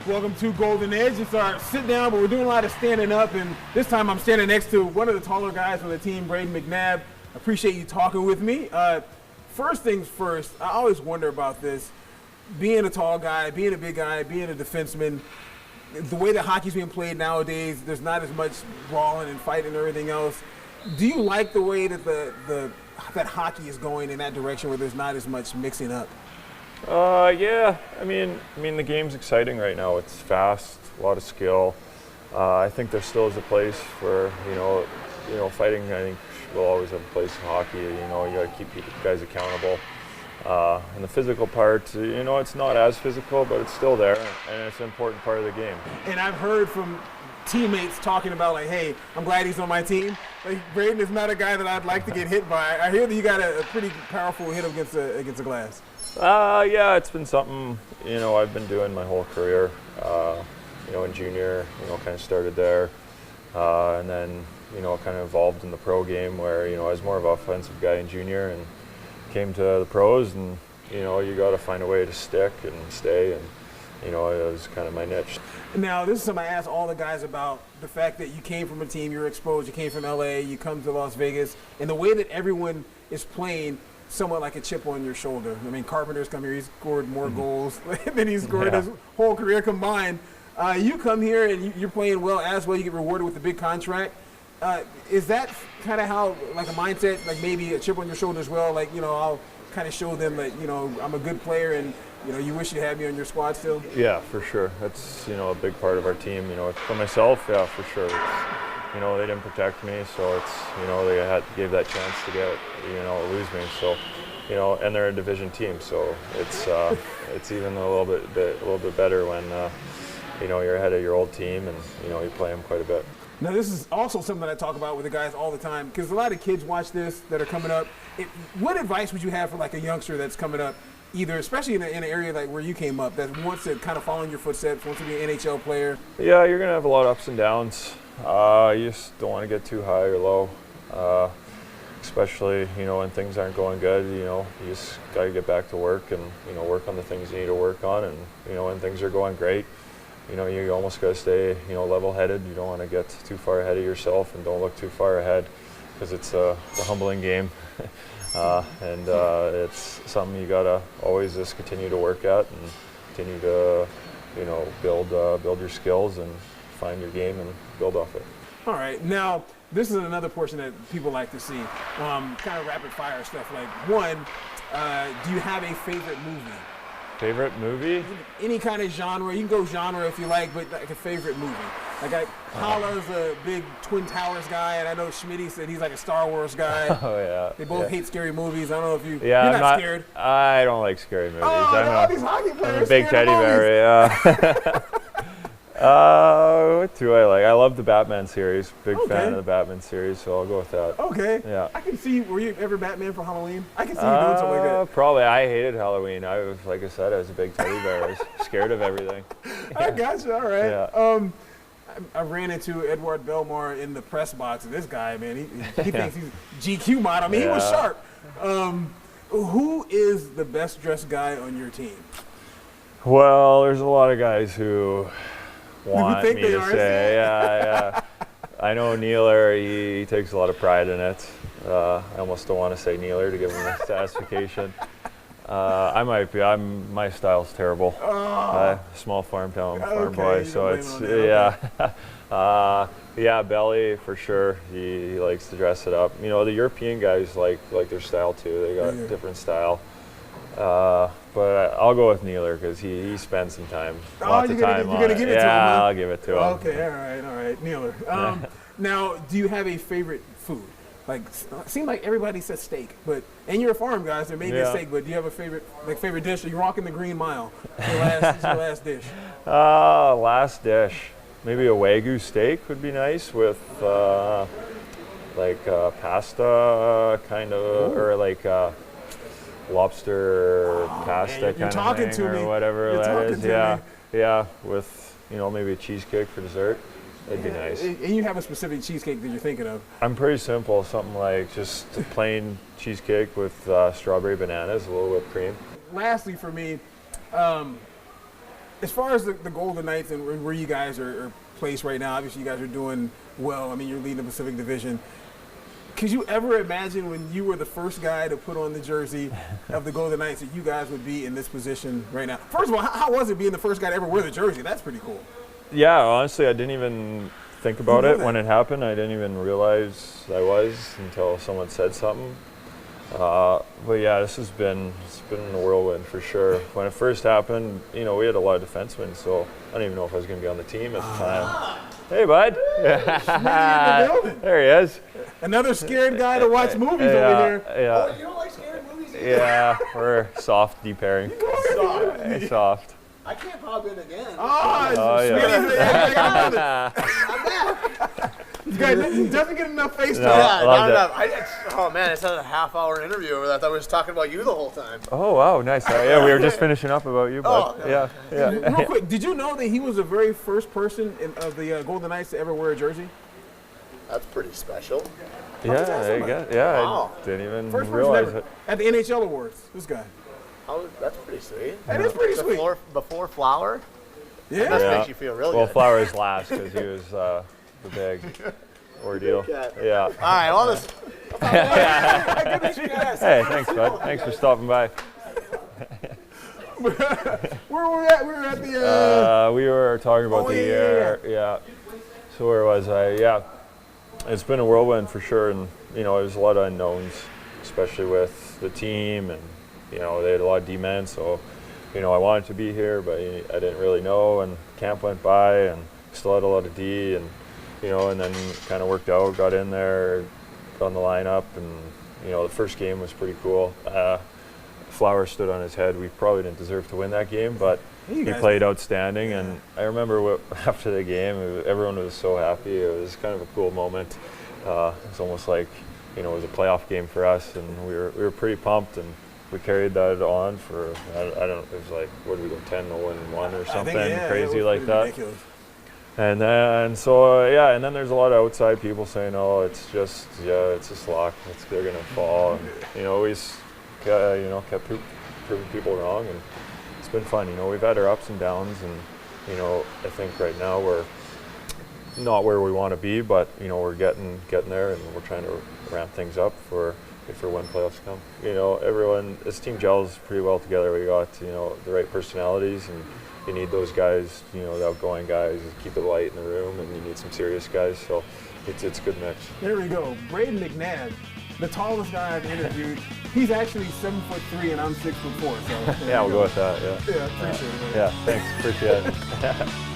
Welcome to Golden Edge. It's our sit down, but we're doing a lot of standing up, and this time I'm standing next to one of the taller guys on the team, Brayden McNabb. Appreciate you talking with me. First things first, I always wonder about this. Being a tall guy, being a big guy, being a defenseman, the way that hockey's being played nowadays, there's not as much brawling and fighting and everything else. Do you like the way that that hockey is going in that direction where there's not as much mixing up? Yeah. I mean, the game's exciting right now. It's fast, a lot of skill. I think there still is a place for fighting. I think we'll always have a place in hockey. You got to keep guys accountable. And the physical part, it's not as physical, but it's still there, and it's an important part of the game. And I've heard from teammates talking about, like, hey, I'm glad he's on my team. Like, Brayden is not a guy that I'd like to get hit by. I hear that you got a pretty powerful hit against the glass. Yeah, it's been something, I've been doing my whole career. In junior, kind of started there. And then, kind of evolved in the pro game where, I was more of an offensive guy in junior and came to the pros, and, you got to find a way to stick and stay, and, it was kind of my niche. Now, this is something I ask all the guys about, the fact that you came from a team, you're exposed, you came from LA, you come to Las Vegas, and the way that everyone is playing somewhat like a chip on your shoulder. I mean, Carpenter's come here, he's scored more goals than he's scored his whole career combined. You come here and you're playing well as well, you get rewarded with a big contract. Is that kind of how, like a mindset, like maybe a chip on your shoulder as well, like, I'll kind of show them that, I'm a good player and, you wish you had me on your squad still? Yeah, for sure. That's, a big part of our team. For myself, yeah, for sure. They didn't protect me, so it's, they gave that chance to get, lose me. So, and they're a division team, so it's even a little bit better when, you're ahead of your old team and, you play them quite a bit. Now, this is also something that I talk about with the guys all the time, because a lot of kids watch this that are coming up. What advice would you have for like a youngster that's coming up, either, especially in an area like where you came up, that wants to kind of follow in your footsteps, wants to be an NHL player? Yeah, you're going to have a lot of ups and downs. You just don't want to get too high or low, especially, when things aren't going good. You just got to get back to work and, work on the things you need to work on. And, when things are going great, you almost got to stay, level-headed. You don't want to get too far ahead of yourself, and don't look too far ahead, because it's a humbling game. And it's something you got to always just continue to work at and continue to, build your skills and find your game and build off it. All right. Now, this is another portion that people like to see, kind of rapid-fire stuff. Like, one, do you have a favorite movie? Favorite movie? Any kind of genre. You can go genre if you like, but like a favorite movie. Like, Hala's a big Twin Towers guy, and I know Schmidt said he's like a Star Wars guy. Oh, yeah. They both hate scary movies. I don't know if you're I'm not scared. I don't like scary movies. All these hockey players I'm a big teddy bear, yeah. What do I like? I love the Batman series. Big fan of the Batman series, so I'll go with that. Okay. Yeah. I can see, were you ever Batman for Halloween? I can see you doing something like that. Probably. I hated Halloween. Like I said, I was a big teddy bear. I was scared of everything. I gotcha. All right. Yeah. I ran into Edward Belmar in the press box, and this guy, man, he thinks he's GQ model. I mean, he was sharp. Who is the best dressed guy on your team? Well, there's a lot of guys who want me to say. Yeah. I know Neeler, he takes a lot of pride in it. I almost don't want to say Neeler to give him the satisfaction. I might be. My style's terrible. Small farm boy. So it's Belly for sure. He likes to dress it up. The European guys like their style too. They got different style. But I'll go with Neeler because he spends some time, lots of time on it. You're going to give it to him? Yeah, I'll give it to him. Okay, all right, Neeler. Now, do you have a favorite food? Like, it seems like everybody says steak, and you're a farm guy, so maybe a steak, but do you have a favorite dish? Are you rocking the Green Mile? Your last dish? Last dish. Maybe a Wagyu steak would be nice with pasta kind of, or like lobster pasta kind of thing, or whatever that is. Yeah, with maybe a cheesecake for dessert. That'd be nice. And you have a specific cheesecake that you're thinking of? I'm pretty simple. Something like just a plain cheesecake with strawberry bananas, a little whipped cream. Lastly, for me, As far as the Golden Knights and where you guys are placed right now, obviously you guys are doing well. I mean, you're leading the Pacific Division. Could you ever imagine when you were the first guy to put on the jersey of the Golden Knights that you guys would be in this position right now? First of all, how was it being the first guy to ever wear the jersey? That's pretty cool. Yeah, honestly, I didn't even think about it when it happened. I didn't even realize I was until someone said something. But yeah, it's been a whirlwind for sure. When it first happened, we had a lot of defensemen, so I didn't even know if I was going to be on the team at the time. Hey, bud. There he is. Another scared guy to watch movies over here. Yeah. Oh, you don't like scary movies? Yeah, we're soft deep pairing. Soft. Soft. I can't pop in again. Oh, yeah. This guy doesn't get enough face time. Yeah, loved not it. enough. Oh man, it's a half-hour interview over that. I thought we was talking about you the whole time. Oh, wow, nice. Yeah, we were just finishing up about you, bud. Oh, yeah. Real quick, did you know that he was the very first person of the Golden Knights to ever wear a jersey? That's pretty special. Yeah, there you go. Yeah, Wow. I didn't even First person realize ever it. at the NHL Awards. This guy. That's pretty sweet. That is pretty sweet. Before Flower? Yeah. That makes you feel really Well, good. Flowers last because he was the big ordeal. Good cat. Yeah. All right, well, this. Hey, thanks, bud. Thanks for stopping by. Where were we at? We were at the. We were talking about the year. Yeah. So where was I? Yeah. It's been a whirlwind for sure, and there's a lot of unknowns, especially with the team, and they had a lot of D-men, so I wanted to be here, but I didn't really know, and camp went by, and still had a lot of D, and and then kind of worked out, got in there, got on the lineup, and the first game was pretty cool. Flower stood on his head. We probably didn't deserve to win that game, but he played outstanding, and I remember after the game, everyone was so happy. It was kind of a cool moment. It was almost like it was a playoff game for us, and we were pretty pumped, and we carried that on for I don't know, it was like, what did we go, 10-0-1 or something crazy like that. Ridiculous. And then and then there's a lot of outside people saying, oh, it's just luck, they're gonna fall, and always kept proving people wrong, and it's been fun. We've had our ups and downs, and I think right now we're not where we want to be, but we're getting there, and we're trying to ramp things up for when playoffs come. This team gels pretty well together. We got the right personalities, and you need those guys, the outgoing guys, keep it light in the room, and you need some serious guys. So it's a good mix. There we go. Brayden McNabb, the tallest guy I've interviewed. He's actually 7'3" and I'm 6'4". So yeah, we'll go with that. Yeah. Yeah, appreciate it. Man. Yeah, thanks. Appreciate it.